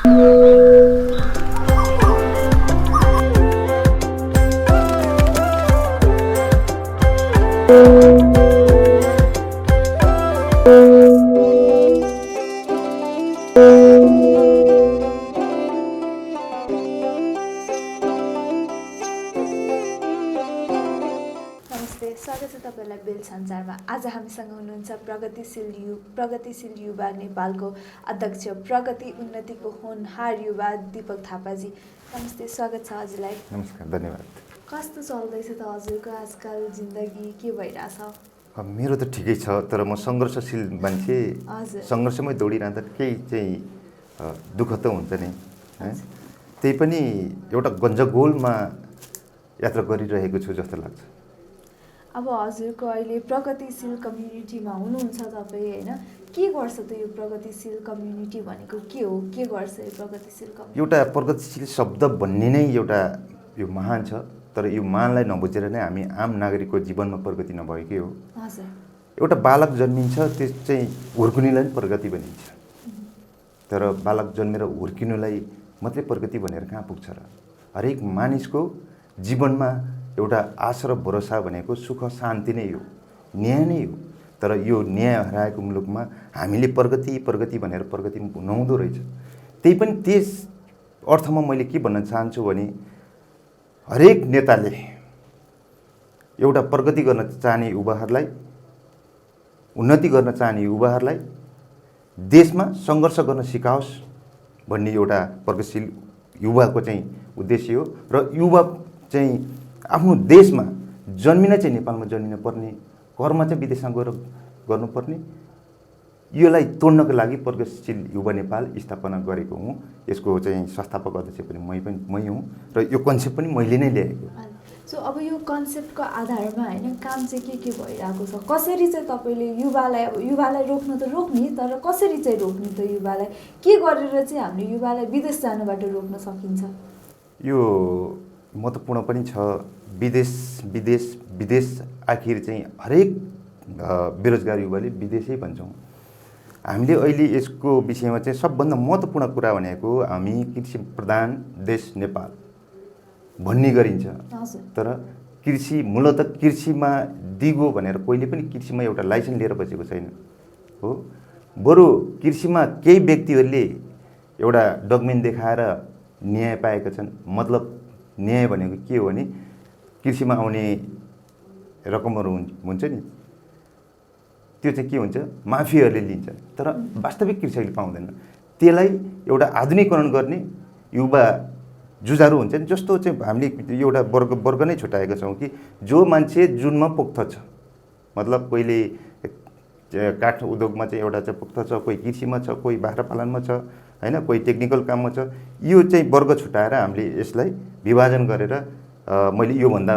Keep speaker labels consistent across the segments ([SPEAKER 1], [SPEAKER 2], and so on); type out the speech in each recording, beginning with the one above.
[SPEAKER 1] नमस्ते, स्वागत छ तपाईँलाई बेल सञ्चारमा। आज हामीसँग हुनुहुन्छ प्रगतिशील युवा नेपालको अध्यक्ष, प्रगति उन्नतिको होनहार युवा दीपक थापाजी। नमस्ते, स्वागत छ हजुरलाई।
[SPEAKER 2] नमस्कार, धन्यवाद।
[SPEAKER 1] कस्तो चल्दैछ त हजुरको आजकल जिन्दगी, के भइरहेछ?
[SPEAKER 2] मेरो त ठिकै छ, तर म सङ्घर्षशील मान्छे। सङ्घर्षमै दौडिरहँदा केही चाहिँ दुःख त हुन्छ नि, त्यही पनि एउटा गन्जगोलमा यात्रा गरिरहेको छु जस्तो लाग्छ।
[SPEAKER 1] अब हजुरको अहिले प्रगतिशील कम्युनिटीमा हुनुहुन्छ तपाईँ, होइन? के गर्छ त यो प्रगतिशील कम्युनिटी भनेको के हो? के गर्छ यो प्रगतिशील कम्युनिटी?
[SPEAKER 2] एउटा प्रगतिशील शब्द भन्ने नै एउटा यो महान छ, तर यो महानलाई नबुझेर नै हामी आम नागरिकको जीवनमा प्रगति नभएकै हो।
[SPEAKER 1] हजुर।
[SPEAKER 2] एउटा बालक जन्मिन्छ, त्यस चाहिँ हुर्किनुलाई पनि प्रगति भनिन्छ, तर बालक जन्मेर हुर्किनुलाई मात्रै प्रगति भनेर कहाँ पुग्छ र? हरेक मानिसको जीवनमा एउटा आशा र भरोसा भनेको सुख शान्ति नै हो, न्याय नै हो। तर यो न्याय हराएको मुलुकमा हामीले प्रगति भनेर प्रगति नहुँदो रहेछ। त्यही पनि त्यस अर्थमा मैले के भन्न चाहन्छु भने हरेक नेताले एउटा प्रगति गर्न चाहने युवाहरूलाई, उन्नति गर्न चाहने युवाहरूलाई देशमा सङ्घर्ष गर्न सिकाओस् भन्ने एउटा प्रगतिशील युवाको चाहिँ उद्देश्य हो। र युवा चाहिँ आफ्नो देशमा जन्मिन चाहिँ नेपालमा जन्मिन पर्ने, कर्म चाहिँ विदेशमा गएर गर्नुपर्ने, योलाई तोड्नको लागि प्रगतिशील युवा नेपाल स्थापना गरेको हुँ। यसको चाहिँ संस्थापक अध्यक्ष पनि मै हुँ र यो कन्सेप्ट पनि मैले नै ल्याएको।
[SPEAKER 1] सो अब यो कन्सेप्टको आधारमा होइन काम चाहिँ के भइरहेको छ? कसरी चाहिँ तपाईँले युवालाई रोक्न त रोक्ने, तर कसरी चाहिँ रोक्ने त युवालाई? के गरेर चाहिँ हामीले युवालाई विदेश जानुबाट रोक्न सकिन्छ?
[SPEAKER 2] यो महत्त्वपूर्ण पनि छ। विदेश आखिर चाहिँ हरेक बेरोजगार युवाले विदेशै भन्छौँ। हामीले अहिले यसको विषयमा चाहिँ सबभन्दा महत्त्वपूर्ण कुरा भनेको हामी कृषि प्रधान देश नेपाल भन्ने गरिन्छ, तर कृषि मूलतः कृषिमा दिगो भनेर कहिले पनि कृषिमा एउटा लाइसेन्स लिएर बसेको छैन हो। बरु कृषिमा केही व्यक्तिहरूले एउटा डकुमेन्ट देखाएर न्याय पाएका छन्। मतलब न्याय भनेको के हो भने कृषिमा आउने रकमहरू हुन्छ नि, त्यो चाहिँ के हुन्छ, माफियाहरूले लिन्छ, तर वास्तविक कृषकले पाउँदैन। त्यसलाई एउटा आधुनिकीकरण गर्ने युवा जुझारु हुन्छ नि, जस्तो चाहिँ हामीले एउटा वर्ग नै छुट्याएका छौँ कि जो मान्छे जुनमा पोख्त छ, मतलब कोहीले काठ उद्योगमा चाहिँ एउटा चाहिँ पोख्त छ, कोही कृषिमा छ, कोही बाख्रा पालनमा छ, होइन, कोही टेक्निकल काममा छ। यो चाहिँ वर्ग छुट्याएर हामीले यसलाई विभाजन गरेर मैले योभन्दा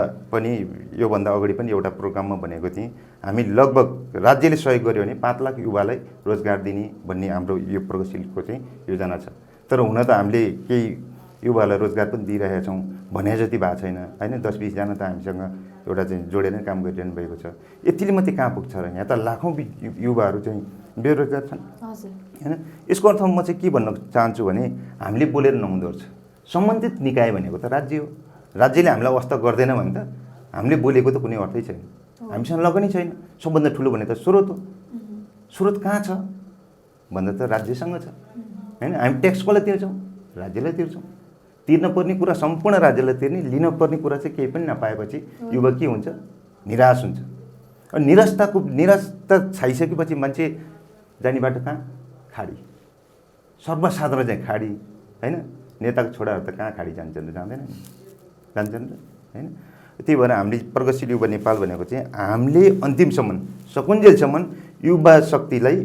[SPEAKER 2] अगाडि पनि एउटा प्रोग्राममा भनेको थिएँ, हामी लगभग राज्यले सहयोग गर्यो भने 5 लाख युवालाई रोजगार दिने भन्ने हाम्रो यो प्रगतिशीलको चाहिँ योजना छ। तर हुन त हामीले केही युवालाई रोजगार पनि दिइरहेका छौँ भने जति भएको छैन, होइन। 10-20 जना त हामीसँग एउटा चाहिँ जोडेर नै काम गरिरहनु भएको छ। यतिले मात्रै कहाँ पुग्छ र? यहाँ त लाखौँ युवाहरू चाहिँ बेरोजगार छन्, होइन। यसको अर्थमा म चाहिँ के भन्न चाहन्छु भने हामीले बोलेर नहुँदो रहेछ। सम्बन्धित निकाय भनेको त राज्य हो। राज्यले हामीलाई वास्ता गर्दैन भने त हामीले बोलेको त कुनै अर्थै छैन, हामीसँग लगनी छैन। सबभन्दा ठुलो भने त स्रोत हो। स्रोत कहाँ छ भन्दा त राज्यसँग छ, होइन। हामी ट्याक्स कसलाई तिर्छौँ? राज्यलाई तिर्छौँ। तिर्न पर्ने कुरा सम्पूर्ण राज्यलाई तिर्ने, लिन पर्ने कुरा चाहिँ केही पनि नपाएपछि युवा के हुन्छ? निराश हुन्छ। निराशता छाइसकेपछि मान्छे जाने बाटो कहाँ? खाडी। सर्वसाधारण चाहिँ खाडी, होइन। नेताको छोराहरू त कहाँ खाडी जान्छन् र? जान्छन् र, होइन। त्यही भएर हामीले प्रगतिशील युवा नेपाल भनेको चाहिँ हामीले अन्तिमसम्म सकुन्जेलसम्म युवा शक्तिलाई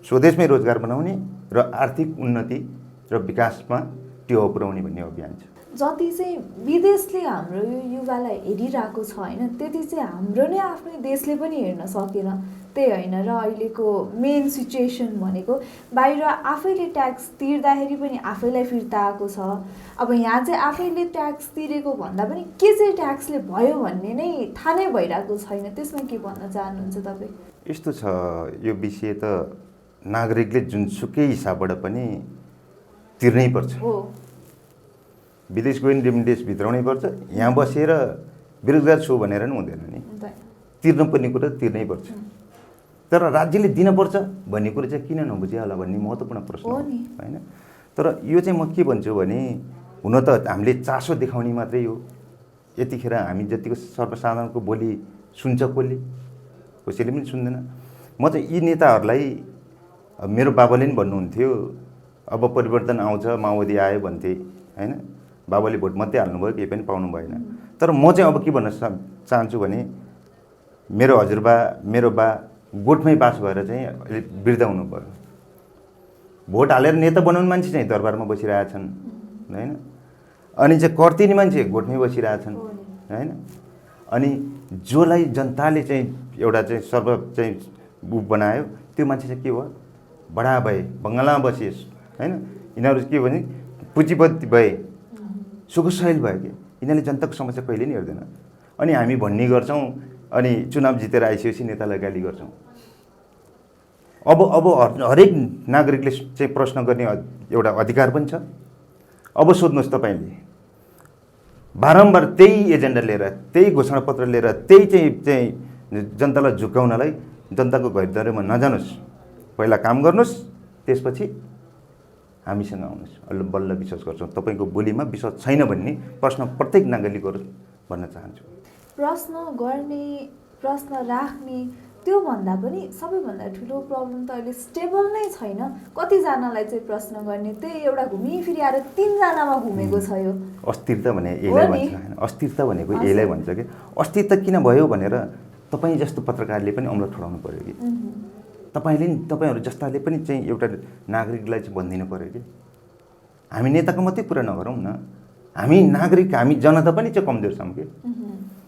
[SPEAKER 2] स्वदेशमै रोजगार बनाउने र आर्थिक उन्नति र विकासमा टेवा पुर्याउने भन्ने अभियान छ।
[SPEAKER 1] जति चाहिँ विदेशले हाम्रो यो युवालाई हेरिरहेको छ, होइन, त्यति चाहिँ हाम्रो नै आफ्नै देशले पनि हेर्न सकेन। त्यही होइन र अहिलेको मेन सिचुएसन भनेको बाहिर आफैले ट्याक्स तिर्दाखेरि पनि आफैलाई फिर्ता आएको छ। अब यहाँ चाहिँ आफैले ट्याक्स तिरेको भन्दा पनि के चाहिँ ट्याक्सले भयो भन्ने नै थाहा नै भइरहेको छैन। त्यसमा के भन्न चाहनुहुन्छ तपाईँ?
[SPEAKER 2] यस्तो छ, यो विषय त नागरिकले जुनसुकै हिसाबबाट पनि तिर्नै पर्छ।
[SPEAKER 1] हो
[SPEAKER 2] विदेश गयो भने रेमिटेन्स भित्राउनै पर्छ। यहाँ बसेर बेरोजगार छु भनेर नि हुँदैन नि, तिर्नुपर्ने कुरा तिर्नै पर्छ। तर राज्यले दिनपर्छ भन्ने कुरो चाहिँ किन नबुझ्यो होला भन्ने महत्त्वपूर्ण प्रश्न हो होइन। तर यो चाहिँ म के भन्छु भने हुन त हामीले चासो देखाउने मात्रै हो। यतिखेर हामी जतिको सर्वसाधारणको बोली सुन्छ कसले, कसैले पनि सुन्दैन। म चाहिँ यी नेताहरूलाई, मेरो बाबाले पनि भन्नुहुन्थ्यो अब परिवर्तन आउँछ माओवादी आयो भन्थे होइन। बाबाले भोट मात्रै हाल्नुभयो, केही पनि पाउनु भएन। तर म चाहिँ अब के भन्न चाहन्छु भने मेरो हजुरबा मेरो बा गोठमै बास भएर चाहिँ अहिले वृद्ध हुनुभयो। भोट हालेर नेता बनाउने मान्छे चाहिँ दरबारमा बसिरहेछन् होइन। अनि चाहिँ कर तिर्ने मान्छे गोठमै बसिरहेछन् होइन। अनि जसलाई जनताले चाहिँ एउटा चाहिँ सर्व चाहिँ बनायो त्यो मान्छे चाहिँ के भयो, बडा भए, बङ्गालामा बसिएस् होइन। यिनीहरू के भने पुँजीपति भए, सुखशैल भयो कि यिनीहरूले जनताको समस्या कहिले नि हेर्दैन। अनि हामी भन्ने गर्छौँ, अनि चुनाव जितेर आइसकेपछि नेतालाई गाली गर्छौँ। अब हरेक नागरिकले चाहिँ प्रश्न गर्ने एउटा अधिकार पनि छ। अब सोध्नुहोस् तपाईँले, बारम्बार त्यही एजेन्डा लिएर, त्यही घोषणापत्र लिएर, त्यही चाहिँ जनतालाई झुक्काउनलाई जनताको घरद्वारमा नजानुहोस्, पहिला काम गर्नुहोस्, त्यसपछि हामीसँग आउनुहोस्, बल्ल विश्वास गर्छौँ। तपाईँको बोलीमा विश्वास छैन भन्ने प्रश्न प्रत्येक नागरिकले गरोस् भन्न चाहन्छु।
[SPEAKER 1] प्रश्न गर्ने, प्रश्न राख्ने, त्योभन्दा पनि सबैभन्दा ठुलो प्रब्लम त अहिले स्टेबल नै छैन। कतिजनालाई चाहिँ प्रश्न गर्ने, त्यही एउटा घुमिफिरि आएर 3 जनामा घुमेको छ। यो
[SPEAKER 2] अस्थिरता भने यसलाई भन्छ होइन। अस्थिरता भनेको यसलाई भन्छ कि अस्थिरता किन भयो भनेर तपाईँ जस्तो पत्रकारले पनि औँला ठडाउनु पऱ्यो कि तपाईँहरू जस्ताले पनि चाहिँ एउटा नागरिकलाई चाहिँ भनिदिनु पऱ्यो कि हामी नेताको मात्रै कुरा नगरौँ न, हामी नागरिक, हामी जनता पनि चाहिँ कमजोर छौँ कि।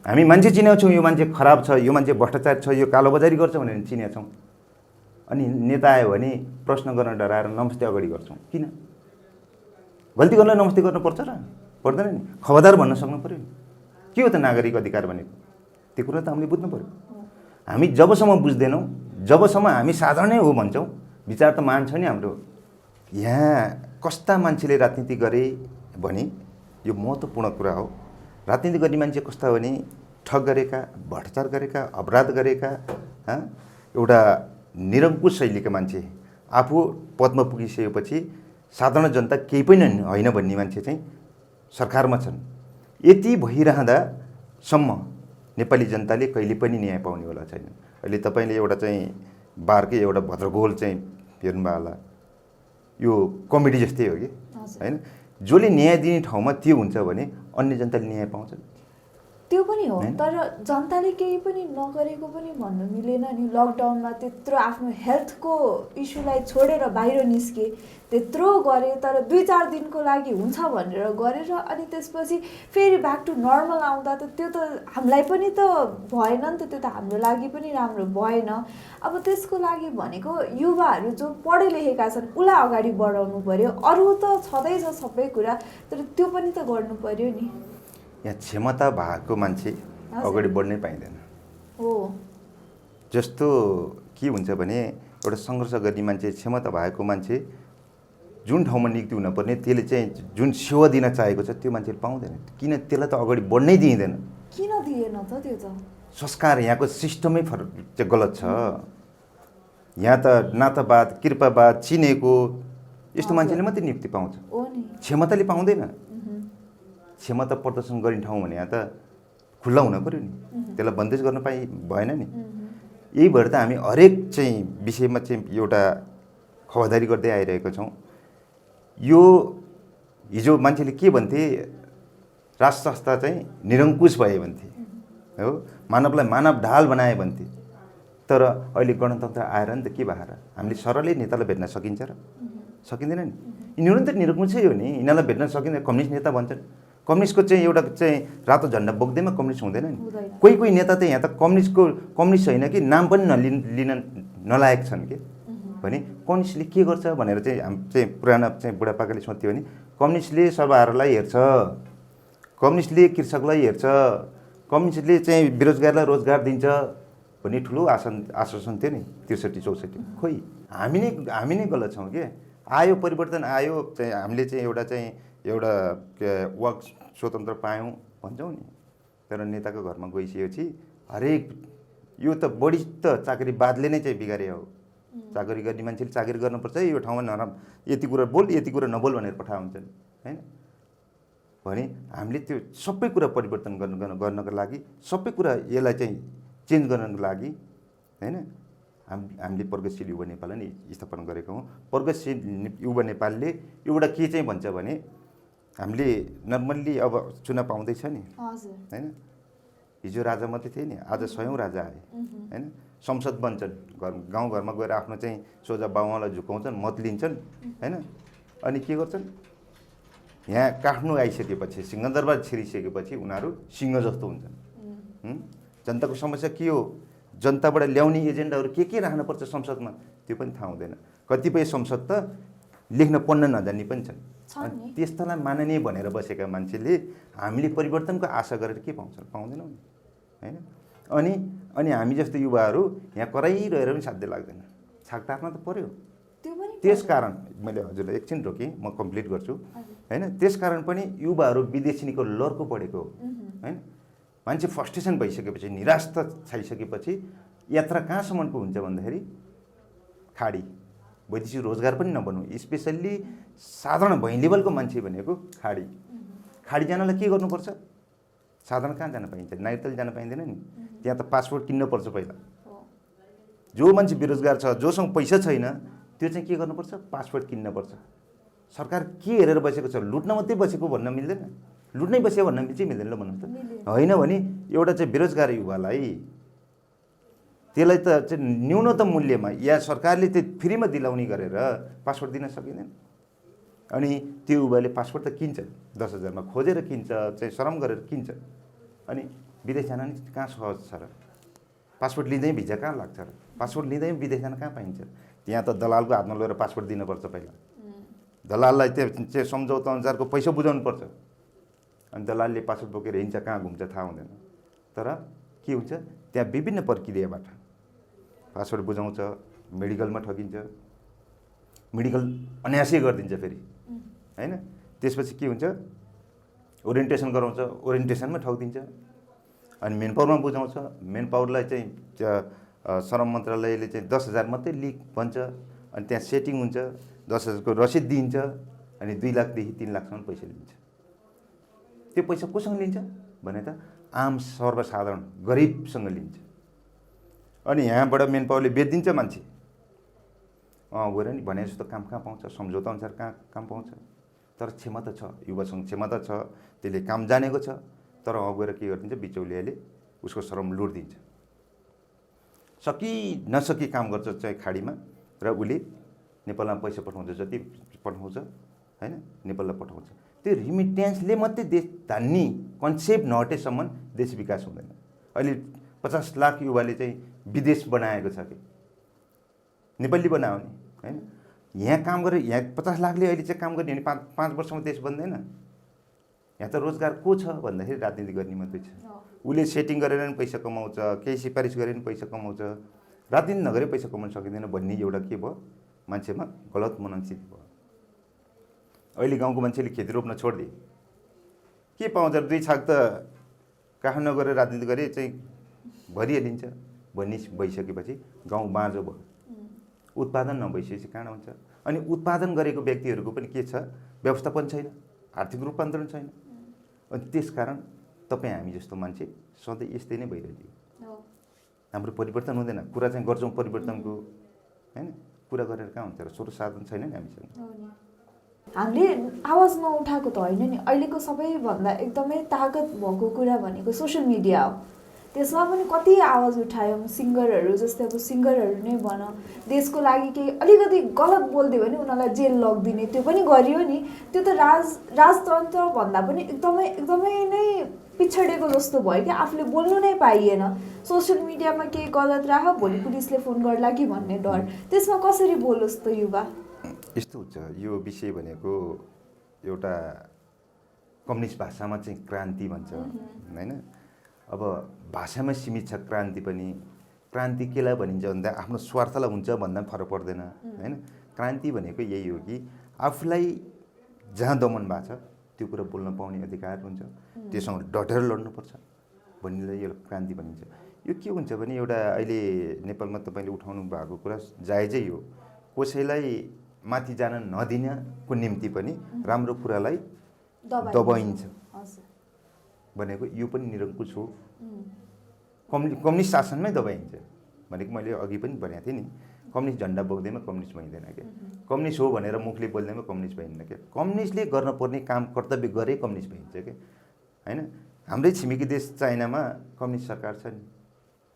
[SPEAKER 2] हामी मान्छे चिनेको छौँ, यो मान्छे खराब छ, यो मान्छे भ्रष्टाचार छ, यो कालोबजारी गर्छ भनेर चिनेका छौँ। अनि नेता आयो भने प्रश्न गर्न डराएर नमस्ते अगाडि गर्छौँ। किन? गल्ती गर्नलाई नमस्ते गर्नु पर्छ र पर्दैन नि? खबरदार भन्न सक्नु पऱ्यो। के हो त नागरिक अधिकार भनेको? त्यो कुरा त हामीले बुझ्नु पऱ्यो। हामी जबसम्म बुझ्दैनौँ, जबसम्म हामी साधारणै हो भन्छौँ, विचार त मान्छ नि हाम्रो। यहाँ कस्ता मान्छेले राजनीति गरे भने यो महत्त्वपूर्ण कुरा हो। राजनीति गर्ने मान्छे कस्ता भने ठग गरेका, भ्रष्टाचार गरेका, अपराध गरेका, एउटा निरङ्कुश शैलीका मान्छे, आफू पदमा पुगिसकेपछि साधारण जनता केही पनि होइन भन्ने मान्छे चाहिँ सरकारमा छन्। यति भइरहँदासम्म नेपाली जनताले कहिले पनि न्याय पाउनेवाला छैन। अहिले तपाईँले एउटा चाहिँ बारकै एउटा भद्रगोल चाहिँ हेर्नुभयो होला, यो कमेडी जस्तै हो कि होइन। जसले न्याय दिने ठाउँमा त्यो हुन्छ भने अन्य जनताले न्याय पाउँछन्।
[SPEAKER 1] त्यो पनि हो, तर जनताले केही पनि नगरेको पनि भन्नु मिलेन नि। लकडाउनमा त्यत्रो आफ्नो हेल्थको इस्युलाई छोडेर बाहिर निस्के, त्यत्रो गरे, तर 2-4 दिनको लागि हुन्छ भनेर गरेर अनि त्यसपछि फेरि ब्याक टु नर्मल आउँदा त त्यो त हामीलाई पनि त भएन नि त, त्यो त हाम्रो लागि पनि राम्रो भएन। अब त्यसको लागि भनेको युवाहरू जो पढे लेखेका छन् उसलाई अगाडि बढाउनु पर्यो। अरू त छँदैछ सबै कुरा, तर त्यो पनि त गर्नु पर्यो नि।
[SPEAKER 2] यहाँ क्षमता भएको मान्छे अगाडि बढ्नै पाइँदैन
[SPEAKER 1] हो।
[SPEAKER 2] जस्तो के हुन्छ भने एउटा सङ्घर्ष गर्ने मान्छे, क्षमता भएको मान्छे जुन ठाउँमा नियुक्ति हुनुपर्ने, त्यसले चाहिँ जुन सेवा दिन चाहेको छ त्यो मान्छेले पाउँदैन। किन? त्यसलाई त अगाडि बढ्नै दिइँदैन।
[SPEAKER 1] किन दिएन त? त्यो त
[SPEAKER 2] संस्कार, यहाँको सिस्टमै फरक चाहिँ गलत छ। यहाँ त नातावाद, कृपावाद, चिनेको यस्तो मान्छेले मात्रै नियुक्ति पाउँछ, क्षमताले पाउँदैन। क्षमता प्रदर्शन गर्ने ठाउँ भने यहाँ त खुल्ला हुन पऱ्यो नि, त्यसलाई बन्देज गर्न भएन नि। यही भएर त हामी हरेक चाहिँ विषयमा चाहिँ एउटा खबरदारी गर्दै आइरहेका छौँ। यो हिजो मान्छेले के भन्थे, राष्ट्र संस्था चाहिँ निरङ्कुश भए भन्थे हो, मानवलाई मानव ढाल बनाए भन्थे। तर अहिले गणतन्त्र आएर नि त के भएर हामीले सरलै नेतालाई भेट्न सकिन्छ र? सकिँदैन नि। यिनीहरू नि त निरङ्कुशै हो नि, यिनीहरूलाई भेट्न सकिँदैन। कम्युनिस्ट नेता भन्छन्, कम्युनिस्टको चाहिँ एउटा चाहिँ रातो झन्डा बोक्दैमा कम्युनिस्ट हुँदैन नि। कोही नेता त यहाँ त कम्युनिस्ट होइन कि नाम पनि लिन नलायक छन् कि। भने कम्युनिस्टले के गर्छ भनेर चाहिँ चाहिँ पुराना चाहिँ बुढापाकाले सोध्थ्यो भने कम्युनिस्टले सर्वहारालाई हेर्छ, कम्युनिस्टले कृषकलाई हेर्छ, कम्युनिस्टले चाहिँ बेरोजगारलाई रोजगार दिन्छ भन्ने ठुलो आश्वासन थियो नि 63-64। खोइ हामी नै गलत छौँ कि। आयो परिवर्तन आयो चाहिँ हामीले चाहिँ एउटा वाक स्वतन्त्र पायौँ भन्छौँ नि, तर नेताको घरमा गइसकेपछि हरेक यो त बढी त चाकरीवादले नै चाहिँ बिगारे हो। चाकरी गर्ने मान्छेले चाकरी गर्नुपर्छ, यो ठाउँमा यति कुरा बोल यति कुरा नबोल भनेर पठाएको हुन्छन् होइन। भने हामीले त्यो सबै कुरा परिवर्तन गर्नको लागि, सबै कुरा यसलाई चाहिँ चेन्ज गर्नको लागि होइन हामीले प्रगतिशील युवा नेपाललाई नि स्थापना गरेको हौँ। प्रगतिशील युवा नेपालले एउटा के चाहिँ भन्छ भने हामीले नर्मल्ली अब चुनाव आउँदैछ नि होइन, हिजो राजा मात्रै थिए नि, आज 100औं राजा आए होइन। संसद बन्छन्, गाउँघरमा गएर आफ्नो चाहिँ सोझा बाउआमालाई झुकाउँछन्, मत लिन्छन् होइन। अनि के गर्छन्, यहाँ काठमाडौँ आइसकेपछि सिंहदरबार छिरिसकेपछि उनीहरू सिंह जस्तो हुन्छन्। जनताको समस्या के हो, जनताबाट ल्याउने एजेन्डाहरू के राख्नुपर्छ संसदमा त्यो पनि थाहा हुँदैन। कतिपय संसद त लेख्न पढ्न नजान्ने पनि छन्। त्यस्तालाई माननीय भनेर बसेका मान्छेले हामीले परिवर्तनको आशा गरेर के पाउँछन्, पाउँदैनौँ नि होइन। अनि हामी जस्तो युवाहरू यहाँ कराइरहेर पनि साध्य लाग्दैन, छाक तार्न त पर्यो। त्यसकारण मैले हजुरलाई एकछिन रोकेँ, म कम्प्लिट गर्छु होइन। त्यसकारण पनि युवाहरू विदेशिनीको लर्को बढेको होइन। मान्छे फ्रस्ट्रेसन भइसकेपछि, निराश छाइसकेपछि यात्रा कहाँसम्मको हुन्छ भन्दाखेरि खाडी, वैदेशिक रोजगार पनि नबन्नु। स्पेसल्ली साधारण भैँ लेभलको मान्छे भनेको खाडी जानलाई के गर्नुपर्छ, साधारण कहाँ जान पाइन्छ, नाइटल जान पाइँदैन नि, त्यहाँ त पासपोर्ट किन्नुपर्छ पहिला। जो मान्छे बेरोजगार छ, जोसँग पैसा छैन, त्यो चाहिँ के गर्नुपर्छ, पासपोर्ट किन्नुपर्छ। सरकार के हेरेर बसेको छ, लुट्न मात्रै बसेको भन्न मिल्दैन, लुट्नै बस्यो भन्न चाहिँ मिल्दैन ल भन्नु त होइन। भने एउटा चाहिँ बेरोजगार युवालाई त्यसलाई त चाहिँ न्यूनतम मूल्यमा या सरकारले त्यो फ्रीमा दिलाउने गरेर पासपोर्ट दिन सकिँदैन। अनि त्यो युवाले पासपोर्ट त किन्छ, 10,000मा खोजेर किन्छ, चाहिँ श्रम गरेर किन्छ। अनि विदेश जान नि कहाँ सहज छ र, पासपोर्ट लिँदै भिजा कहाँ लाग्छ र, पासपोर्ट लिँदै विदेश जान कहाँ पाइन्छ। त्यहाँ त दलालको हातमा लगेर पासपोर्ट दिनुपर्छ पहिला, दलाललाई त्यो सम्झौता अनुसारको पैसा बुझाउनु पर्छ। अनि दलालले पासपोर्ट बोकेर हिँड्छ, कहाँ घुम्छ थाहा हुँदैन। तर के हुन्छ, त्यहाँ विभिन्न प्रक्रियाबाट पासपोर्ट बुझाउँछ, मेडिकलमा ठगिन्छ, मेडिकल अनायासै गरिदिन्छ फेरि होइन। त्यसपछि के हुन्छ, ओरिएन्टेसन गराउँछ, ओरिएन्टेसनमा ठगिदिन्छ। अनि मेन पावरमा बुझाउँछ, मेन पावरलाई चाहिँ श्रम मन्त्रालयले चाहिँ 10,000 मात्रै लिक भन्छ। अनि त्यहाँ सेटिङ हुन्छ, 10,000को रसिद दिइन्छ, अनि 2 लाखदेखि 3 लाखसम्म पैसा लिन्छ। त्यो पैसा कोसँग लिन्छ भने त आम सर्वसाधारण गरिबसँग लिन्छ। अनि यहाँबाट मेन पावरले बेचिदिन्छ मान्छे, गएर नि भने जस्तो काम कहाँ पाउँछ, सम्झौता अनुसार कहाँ काम पाउँछ। तर क्षमता छ, युवासँग क्षमता छ, त्यसले काम जानेको छ, तर गएर के गरिदिन्छ, बिचौलियाले उसको श्रम लुटिदिन्छ। सकि नसकी काम गर्छ चाहिँ खाडीमा, र उसले नेपालमा पैसा पठाउँछ, जति पठाउँछ होइन नेपाललाई पठाउँछ। त्यो रिमिटेन्सले मात्रै देश धान्ने कन्सेप्ट नहटेसम्म देश विकास हुँदैन। अहिले 50 लाख युवाले चाहिँ विदेश बनाएको छ कि नेपाली बनायो नि होइन। यहाँ काम गरेर यहाँ 50 लाखले अहिले चाहिँ काम गर्ने भने 5 वर्षमा देश बन्दैन। यहाँ त रोजगार को छ भन्दाखेरि राजनीति गर्ने मात्रै छ। उसले सेटिङ गरेर पनि पैसा कमाउँछ, केही सिफारिस गरेर पनि पैसा कमाउँछ, राजनीति नगरे पैसा कमाउन सकिँदैन भन्ने एउटा के भयो, मान्छेमा गलत मनोस्थिति भयो। अहिले गाउँको मान्छेले खेती रोप्न छोडिदिए, के पाउँछ, 2 छाक त काखा नगरेर राजनीति गरे चाहिँ भरिहालिन्छ भन्ने भइसकेपछि गाउँ बाँझो भयो। उत्पादन नभइसकेपछि कहाँ हुन्छ। अनि उत्पादन गरेको व्यक्तिहरूको पनि के छ, व्यवस्थापन छैन, आर्थिक रूपान्तरण छैन। अनि त्यसकारण तपाईँ हामी जस्तो मान्छे सधैँ यस्तै नै भइरहन्छ। हाम्रो परिवर्तन हुँदैन। कुरा चाहिँ गर्छौँ परिवर्तनको होइन, कुरा गरेर कहाँ हुन्छ र, स्रोत साधन छैन नि हामीसँग।
[SPEAKER 1] हामीले आवाज नउठाएको त होइन नि। अहिलेको सबैभन्दा एकदमै ताकत भएको कुरा भनेको सोसियल मिडिया हो। त्यसमा पनि कति आवाज उठायौँ, सिङ्गरहरू जस्तै अब सिङ्गरहरू नै भन, देशको लागि केही अलिकति गलत बोलिदियो भने उनीहरूलाई जेल लगिदिने त्यो पनि गरियो नि। त्यो त राजतन्त्र भन्दा पनि एकदमै नै पिछडेको जस्तो भयो कि आफूले बोल्नु नै पाइएन। सोसियल मिडियामा केही गलत राख, भोलि पुलिसले फोन गर्ला कि भन्ने डर, त्यसमा कसरी बोलोस् त युवा।
[SPEAKER 2] यस्तो हुन्छ यो विषय भनेको, एउटा कम्युनिस्ट भाषामा चाहिँ क्रान्ति भन्छ होइन। अब भाषामा सीमित छ क्रान्ति पनि। क्रान्ति केलाई भनिन्छ भन्दा आफ्नो स्वार्थलाई हुन्छ भन्दा पनि फरक पर्दैन होइन। क्रान्ति भनेको यही हो कि आफूलाई जहाँ दमन भएको छ त्यो कुरा बोल्न पाउने अधिकार हुन्छ, त्योसँग डटेर लड्नुपर्छ भन्नेलाई यो क्रान्ति भनिन्छ। यो के हुन्छ भने एउटा अहिले नेपालमा तपाईँले उठाउनु भएको कुरा जायजै हो, कसैलाई माथि जान नदिनको निम्ति पनि राम्रो कुरालाई दबाइन्छ भनेको यो पनि निरङ्कुश हो। कम्युनिस्ट शासनमै दबाइन्छ भनेको मैले अघि पनि भनेको थिएँ नि, कम्युनिस्ट झन्डा बोक्दैमा कम्युनिस्ट भइँदैन क्या, कम्युनिस्ट हो भनेर मुखले बोल्दैमा कम्युनिस्ट भइँदैन क्या, कम्युनिस्टले गर्नुपर्ने काम कर्तव्य गरे कम्युनिस्ट भइन्छ क्या होइन। हाम्रै छिमेकी देश चाइनामा कम्युनिस्ट सरकार छ नि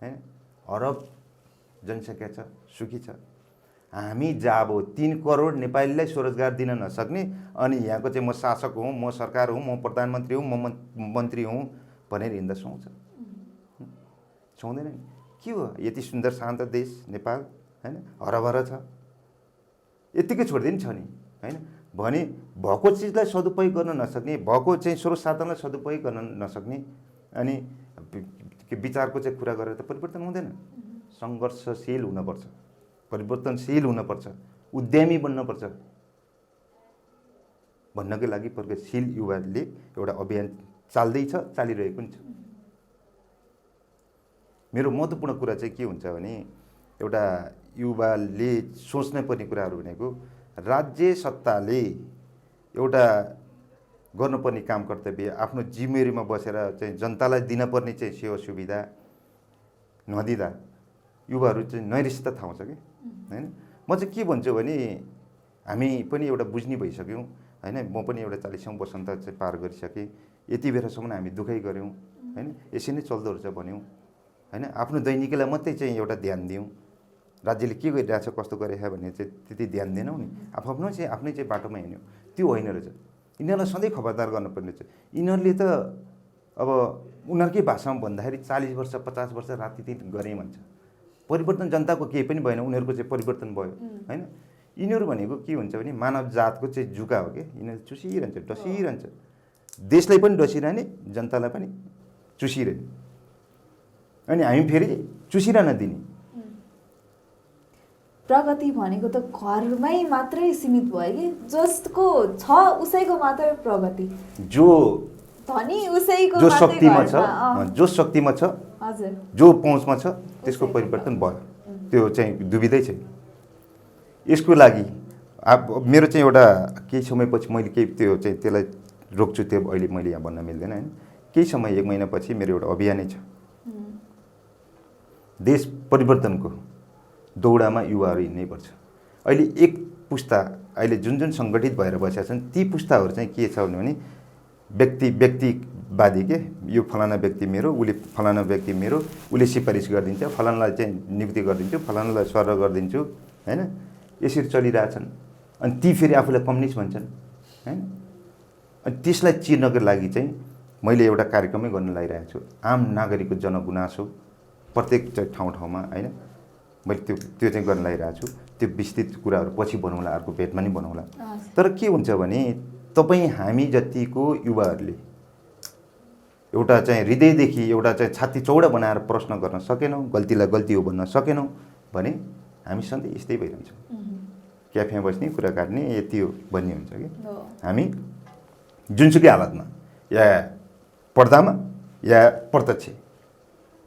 [SPEAKER 2] होइन, अरब जनसङ्ख्या छ, सुखी छ। हामी जब 3 करोड नेपालीलाई स्वरोजगार दिन नसक्ने अनि यहाँको चाहिँ म शासक हुँ, म सरकार हुँ, म प्रधानमन्त्री हुँ, म मन्त्री हुँ भनेर हिँड्दा सुहाउँछ? सुहाउँदैन नि। के हो यति सुन्दर शान्त देश नेपाल होइन, हरभर छ, यत्तिकै छोडिदिनु छ नि होइन। भने भएको चिजलाई सदुपयोग गर्न नसक्ने, भएको चाहिँ स्रोत साधनलाई सदुपयोग गर्न नसक्ने अनि विचारको चाहिँ कुरा गरेर त परिवर्तन हुँदैन। सङ्घर्षशील हुनुपर्छ, परिवर्तनशील हुनुपर्छ, उद्यमी बन्नुपर्छ भन्नको लागि प्रगतिशील युवाले एउटा अभियान चाल्दैछ, चालिरहेको पनि छ। मेरो महत्त्वपूर्ण कुरा चाहिँ के हुन्छ भने एउटा युवाले सोच्नै पर्ने कुराहरू भनेको राज्य सत्ताले एउटा गर्नुपर्ने काम कर्तव्य आफ्नो जिम्मेवारीमा बसेर चाहिँ जनतालाई दिनपर्ने चाहिँ सेवा सुविधा नदिँदा युवाहरू चाहिँ नैराश्य थाहा छ कि होइन। म चाहिँ के भन्छु भने हामी पनि एउटा बुझ्ने भइसक्यौँ होइन, म पनि एउटा 40औँ वसन्त चाहिँ पार गरिसकेँ, यति बेलासम्म हामी दुःखै गऱ्यौँ होइन, यसै नै चल्दो रहेछ भन्यौँ होइन। आफ्नो दैनिकीलाई मात्रै चाहिँ एउटा ध्यान दियौँ, राज्यले के गरिरहेछ कस्तो गरिरहेछ भन्ने चाहिँ त्यति ध्यान दिएनौँ नि, आफ्नो चाहिँ आफ्नै चाहिँ बाटोमा हिँड्यौँ। त्यो होइन रहेछ, यिनीहरूलाई सधैँ खबरदार गर्नुपर्ने रहेछ। यिनीहरूले त अब उनीहरूकै भाषामा भन्दाखेरि 40 वर्ष 50 वर्ष राति दिन गरेँ भन्छ, परिवर्तन जनताको केही पनि भएन, उनीहरूको चाहिँ परिवर्तन भयो होइन। यिनीहरू भनेको के हुन्छ भने मानव जातको चाहिँ जुका हो कि, यिनीहरू चुसिरहन्छ, डसिरहन्छ, देशलाई पनि डसिरहने, जनतालाई पनि चुसिरहने, अनि हामी फेरि चुसिरहन दिने।
[SPEAKER 1] प्रगति भनेको त घरमै मात्रै सीमित भयो कि, जसको छ उसैको मात्रै प्रगति,
[SPEAKER 2] जो
[SPEAKER 1] धनी उसैको
[SPEAKER 2] जो शक्तिमा छ, जो शक्तिमा छ,
[SPEAKER 1] हजुर,
[SPEAKER 2] जो पहुँचमा छ त्यसको परिवर्तन भयो, त्यो चाहिँ दुविधै छैन। यसको लागि अब मेरो चाहिँ एउटा केही समयपछि मैले केही त्यो चाहिँ त्यसलाई रोक्छु, त्यो अहिले मैले यहाँ भन्न मिल्दैन होइन। केही समय 1 महिनापछि मेरो एउटा अभियानै छ, देश परिवर्तनको दौडामा युवाहरू हिँड्नै पर्छ। अहिले एक पुस्ता अहिले जुन जुन सङ्गठित भएर बसेका छन् ती पुस्ताहरू चाहिँ के छ भने व्यक्तिवादी के, यो फलाना व्यक्ति मेरो, उसले फलाना व्यक्ति मेरो, उसले सिफारिस गरिदिन्छ, फलानालाई चाहिँ नियुक्ति गरिदिन्छु, फलानालाई सर्व गरिदिन्छु होइन, यसरी चलिरहेछन्। अनि ती फेरि आफूलाई कम्युनिस्ट भन्छन् होइन। अनि त्यसलाई चिर्नको लागि चाहिँ मैले एउटा कार्यक्रमै गर्न लागिरहेको छु, आम नागरिकको जनगुनासो प्रत्येक चाहिँ ठाउँमा होइन, मैले त्यो चाहिँ गर्न लागिरहेको छु। त्यो विस्तृत कुराहरू पछि बनाउँला, अर्को भेटमा नि बनाउँला। तर के हुन्छ भने तपाईँ हामी जतिको युवाहरूले एउटा चाहिँ हृदयदेखि एउटा चाहिँ छाती चौडा बनाएर प्रश्न गर्न सकेनौँ, गल्तीलाई गल्ती हो भन्न सकेनौँ भने हामी सधैँ यस्तै भइरहन्छौँ, क्याफेमा बस्ने, कुरा काट्ने, यति हो भन्ने हुन्छ कि। हामी जुनसुकै हालतमा या पर्दामा या प्रत्यक्ष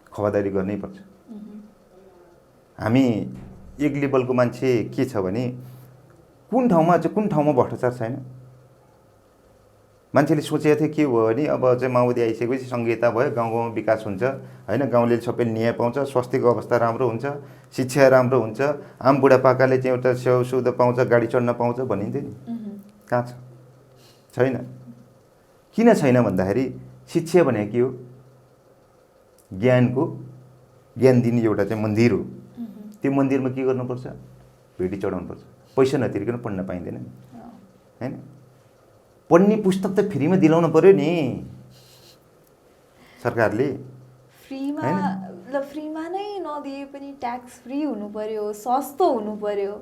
[SPEAKER 2] खबरदारी गर्नै पर्छ। हामी एक लेभलको मान्छे के छ भने कुन ठाउँमा भ्रष्टाचार छैन। मान्छेले सोचेको थियो के भयो भने अब चाहिँ माओवादी आइसकेपछि सङ्घीयता भयो, गाउँ गाउँमा विकास हुन्छ होइन, गाउँले सबै न्याय पाउँछ, स्वास्थ्यको अवस्था राम्रो हुन्छ, शिक्षा राम्रो हुन्छ, आम बुढापाकाले चाहिँ एउटा सेवा सुविधा पाउँछ, गाडी चढ्न पाउँछ भनिन्थ्यो नि। कहाँ छ? छैन। किन छैन भन्दाखेरि शिक्षा भनेको के हो? ज्ञान दिने एउटा चाहिँ मन्दिर हो। त्यो मन्दिरमा के गर्नुपर्छ? भेटी चढाउनुपर्छ। पैसा नतिरिकन पढ्न पाइँदैन नि होइन। पढ्ने पुस्तक त फ्रीमा दिलाउनु पर्यो नि सरकारले।
[SPEAKER 1] फ्रीमा नै नदिए पनि ट्याक्स फ्री हुनु पर्यो, सस्तो हुनु पर्यो।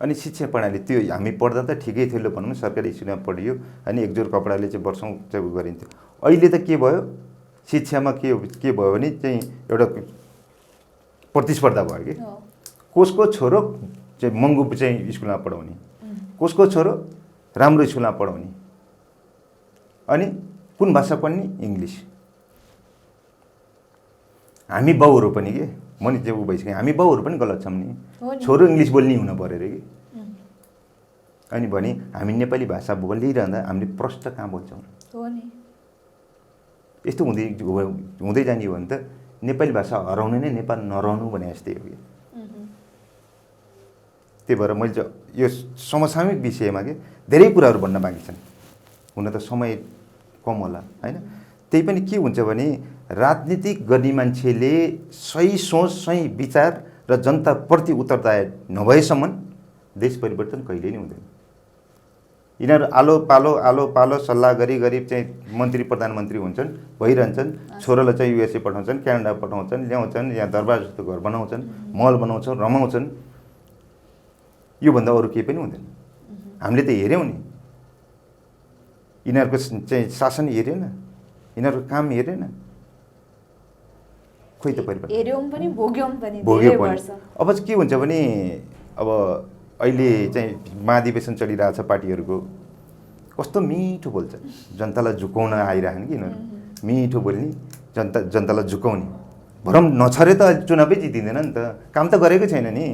[SPEAKER 2] अनि शिक्षा प्रणाली त्यो हामी पढ्दा त ठिकै थियो भनौँ, सरकारी स्कुलमा पढियो अनि एकजोर कपडाले चाहिँ वर्षौँ चाहिँ गरिन्थ्यो। अहिले त के भयो, शिक्षामा के भयो भने चाहिँ एउटा प्रतिस्पर्धा भयो कि, कसको छोरो चाहिँ महँगो चाहिँ स्कुलमा पढाउने, कसको छोरो राम्रो स्कुलमा पढाउने, अनि कुन भाषा पढ्ने? इङ्ग्लिस। हामी बाउहरू पनि के म नि चाहिँ ऊ भइसक्यो, हामी बाउहरू पनि गलत छौँ नि, छोरो इङ्ग्लिस बोल्ने हुनु पऱ्यो अरे कि। अनि भने हामी नेपाली भाषा बोलिरहँदा हामीले प्रष्ट कहाँ बोल्छौँ? यस्तो हुँदै जाने हो भने त नेपाली भाषा हराउने नै नेपाल नरहनु भने जस्तै हो कि। त्यही भएर मैले यो समसामयिक विषयमा के धेरै कुराहरू भन्न बाँकी छन्, हुन त समय कम होला होइन। त्यही पनि के हुन्छ भने राजनीतिक गर्ने मान्छेले सही सोच, सही विचार र जनताप्रति उत्तरदायी नभएसम्म देश परिवर्तन कहिल्यै नै हुँदैन। यिनीहरू आलो पालो सल्लाह गरी चाहिँ मन्त्री प्रधानमन्त्री हुन्छन्, भइरहन्छन्, छोरालाई चाहिँ युएसए पठाउँछन्, क्यानाडा पठाउँछन्, ल्याउँछन्, यहाँ दरबार जस्तो घर बनाउँछन्, महल बनाउँछन्, रमाउँछन्। योभन्दा अरू केही पनि हुँदैन। हामीले त हेऱ्यौँ नि, यिनीहरूको चाहिँ शासन हेरेन, यिनीहरूको काम हेरेन, खोइ त परिवर्तन
[SPEAKER 1] हेऱ्यौँ पनि भोग्यौँ पनि।
[SPEAKER 2] अब चाहिँ के हुन्छ भने अब अहिले चाहिँ महाधिवेशन चलिरहेछ पार्टीहरूको, कस्तो मिठो बोल्छ, जनतालाई झुकाउन आइरहन् कि यिनीहरू, मिठो बोल्ने, जनतालाई झुकाउने। भरम नछरे त चुनावै जितिँदैन नि त, काम त गरेकै छैन नि,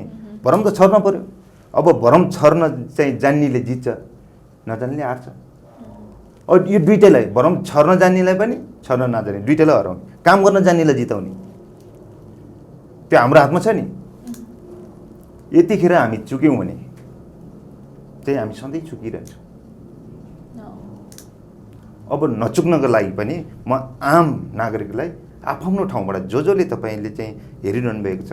[SPEAKER 2] भरम त छर्न पऱ्यो। अब भरम छर्न चाहिँ जान्नेले जित्छ, नजान्नेले हार्छ। अब यो दुइटैलाई, भरम छर्न जान्नेलाई पनि, छर्न नजान्ने दुइटैलाई हराउने, काम गर्न जान्नेलाई जिताउने, त्यो हाम्रो हातमा छ नि। यतिखेर हामी चुक्यौँ भने चाहिँ हामी सधैँ चुकिरहन्छौँ। अब नचुक्नको लागि पनि म आम नागरिकलाई आफ्नो ठाउँबाट जसले तपाईँले चाहिँ हेरिरहनु भएको छ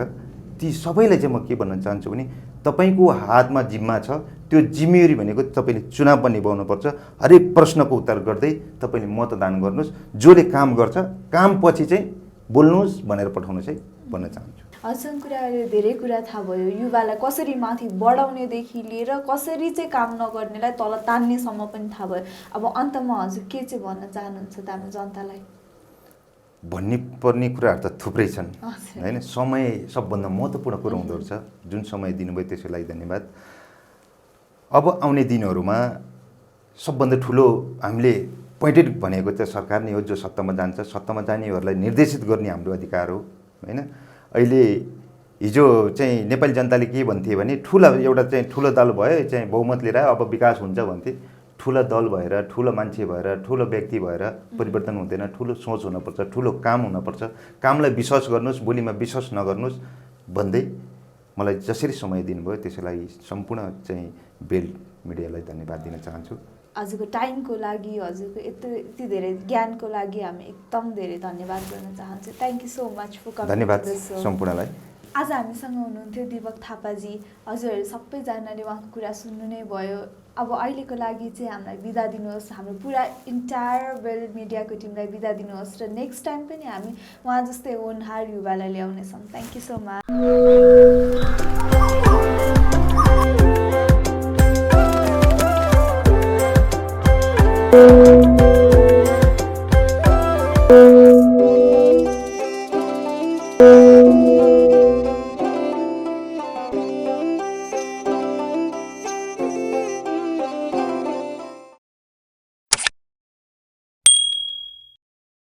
[SPEAKER 2] ती सबैलाई चाहिँ म के भन्न चाहन्छु भने तपाईँको हातमा जिम्मा छ, त्यो जिम्मेवारी भनेको तपाईँले चुनावमा निभाउनुपर्छ। हरेक प्रश्नको उत्तर गर्दै तपाईँले मतदान गर्नुहोस्, जसले काम गर्छ काम पछि चाहिँ बोल्नुहोस् भनेर पठाउनु चाहिँ भन्न चाहन्छु।
[SPEAKER 1] हजुरसँग कुरा धेरै कुरा थाहा भयो, युवालाई कसरी माथि बढाउनेदेखि लिएर कसरी चाहिँ काम नगर्नेलाई तल तान्नेसम्म पनि थाहा भयो। अब अन्तमा हजुर के चाहिँ भन्न चाहनुहुन्छ त हाम्रो जनतालाई?
[SPEAKER 2] भन्ने पर्ने कुराहरू त थुप्रै छन् होइन। समय सबभन्दा महत्त्वपूर्ण कुरो हुँदो रहेछ, जुन समय दिनुभयो त्यसको लागि धन्यवाद। अब आउने दिनहरूमा सबभन्दा ठुलो हामीले पोइन्टेड भनेको चाहिँ सरकार नै हो, जो सत्तामा जान्छ, सत्तामा जानेहरूलाई निर्देशित गर्ने हाम्रो अधिकार हो होइन। अहिले हिजो चाहिँ नेपाली जनताले के भन्थे भने ठुला एउटा चाहिँ ठुलो दल भयो चाहिँ बहुमत लिएर अब विकास हुन्छ भन्थे। ठुलो दल भएर, ठुलो मान्छे भएर, ठुलो व्यक्ति भएर परिवर्तन हुँदैन। ठुलो सोच हुनुपर्छ, ठुलो काम हुनुपर्छ, कामलाई विश्वास गर्नुहोस्, बोलीमा विश्वास नगर्नुहोस् भन्दै मलाई जसरी समय दिनुभयो त्यसको लागि सम्पूर्ण चाहिँ बेल मिडियालाई धन्यवाद दिन चाहन्छु।
[SPEAKER 1] हजुरको टाइमको लागि, हजुरको यति धेरै ज्ञानको लागि हामी एकदम धेरै धन्यवाद गर्न चाहन्छु। Thank you so much for coming.
[SPEAKER 2] धन्यवाद सम्पूर्णलाई।
[SPEAKER 1] आज हामीसँग हुनुहुन्थ्यो दिपक थापाजी। हजुरहरू सबैजनाले उहाँको कुरा सुन्नु नै भयो। अब अहिलेको लागि चाहिँ हामीलाई बिदा दिनुहोस्, हाम्रो पुरा इन्टायर बेल मिडियाको टिमलाई बिदा दिनुहोस् र नेक्स्ट टाइम पनि हामी उहाँ जस्तै होनहार युवालाई ल्याउनेछौँ। Thank you so much.